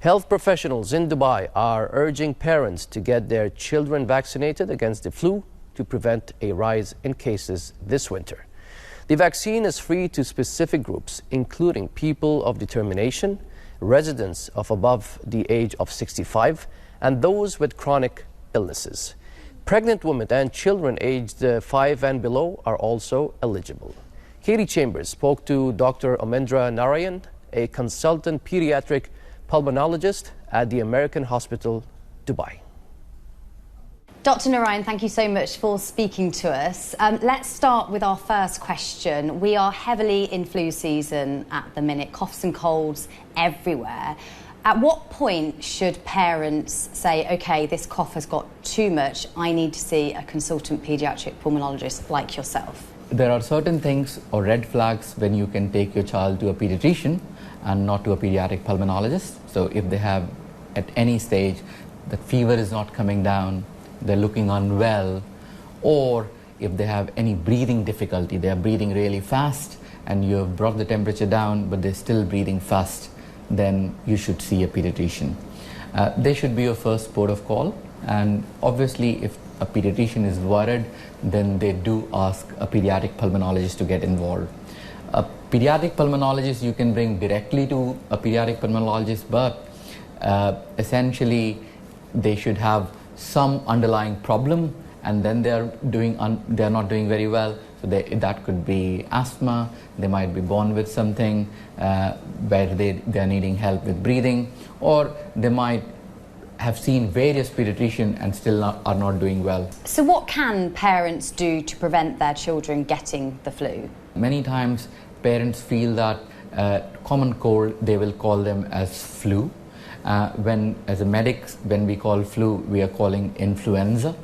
Health professionals in Dubai are urging parents to get their children vaccinated against the flu to prevent a rise in cases this winter. The vaccine is free to specific groups, including people of determination, residents of above the age of 65, and those with chronic illnesses. Pregnant women and children aged 5 and below are also eligible. Katie Chambers spoke to Dr. Omendra Narayan, a consultant pediatric pulmonologist at the American Hospital, Dubai. Dr. Narayan, thank you so much for speaking to us. Let's start with our first question. We are heavily in flu season at the minute, coughs and colds everywhere. At what point should parents say, OK, this cough has got too much, I need to see a consultant paediatric pulmonologist like yourself? There are certain things or red flags when you can take your child to a pediatrician and not to a pediatric pulmonologist. So if they have at any stage the fever is not coming down, they're looking unwell, or if they have any breathing difficulty, they are breathing really fast and you have brought the temperature down but they're still breathing fast, then you should see a pediatrician. They should be your first port of call, and obviously if a pediatrician is worried, then they do ask a pediatric pulmonologist to get involved. A pediatric pulmonologist you can bring directly to a pediatric pulmonologist, but essentially they should have some underlying problem and then they're not doing very well. So that could be asthma, they might be born with something where they're needing help with breathing, or they might have seen various pediatricians and still are not doing well. So what can parents do to prevent their children getting the flu? Many times parents feel that common cold, they will call them as flu. When as a medics, when we call flu, we are calling influenza.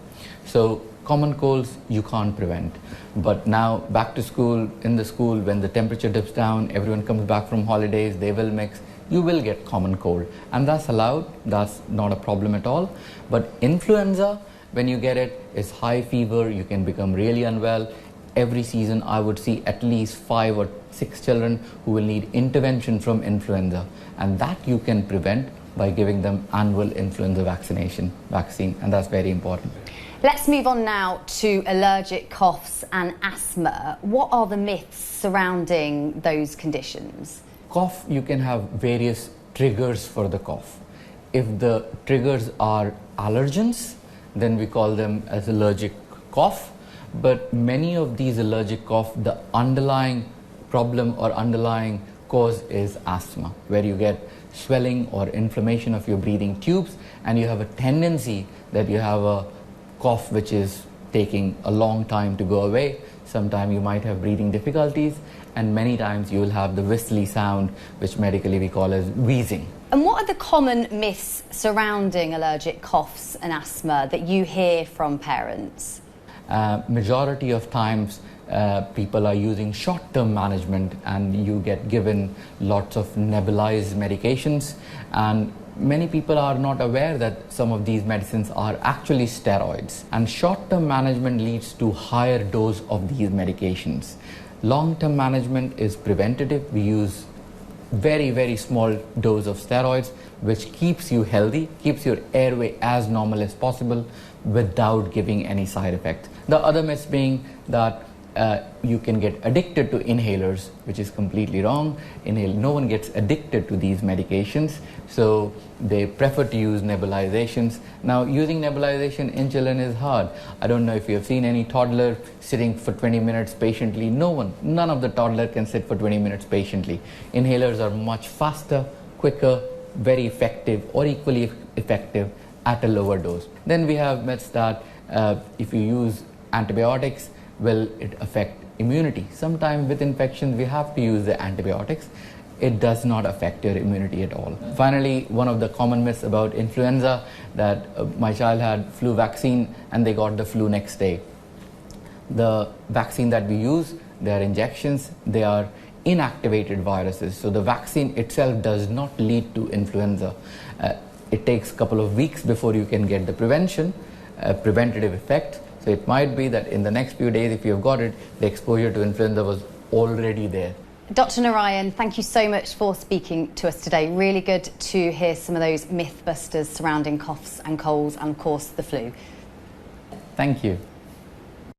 So common colds you can't prevent. But now back to school, in the school, when the temperature dips down, everyone comes back from holidays, they will mix, you will get common cold. And that's allowed, that's not a problem at all. But influenza, when you get it, is high fever, you can become really unwell. Every season I would see at least 5 or 6 children who will need intervention from influenza. And that you can prevent by giving them annual influenza vaccine, and that's very important. Let's move on now to allergic coughs and asthma. What are the myths surrounding those conditions? Cough, you can have various triggers for the cough. If the triggers are allergens, then we call them as allergic cough. But many of these allergic cough, the underlying problem or underlying cause is asthma, where you get swelling or inflammation of your breathing tubes, and you have a tendency that you have a cough which is taking a long time to go away. Sometimes you might have breathing difficulties, and many times you will have the whistly sound, which medically we call as wheezing. And what are the common myths surrounding allergic coughs and asthma that you hear from parents? Majority of times people are using short-term management, and you get given lots of nebulized medications, and many people are not aware that some of these medicines are actually steroids, and short-term management leads to higher dose of these medications. Long-term management is preventative. We use very small dose of steroids, which keeps you healthy, keeps your airway as normal as possible without giving any side effects. The other myth being that you can get addicted to inhalers, which is completely wrong. No one gets addicted to these medications, so they prefer to use nebulizations. Now, using nebulization in children is hard. I don't know if you have seen any toddler sitting for 20 minutes patiently. None of the toddler can sit for 20 minutes patiently. Inhalers are much faster, quicker, very effective, or equally effective at a lower dose. Then we have myths that if you use antibiotics, will it affect immunity? Sometimes with infections we have to use the antibiotics. It does not affect your immunity at all. Finally, one of the common myths about influenza, that my child had flu vaccine and they got the flu next day. The vaccine that we use, they are injections, they are inactivated viruses. So the vaccine itself does not lead to influenza. It takes a couple of weeks before you can get the preventative effect. So it might be that in the next few days, if you've got it, the exposure to influenza was already there. Dr. Narayan, thank you so much for speaking to us today. Really good to hear some of those myth busters surrounding coughs and colds and, of course, the flu. Thank you.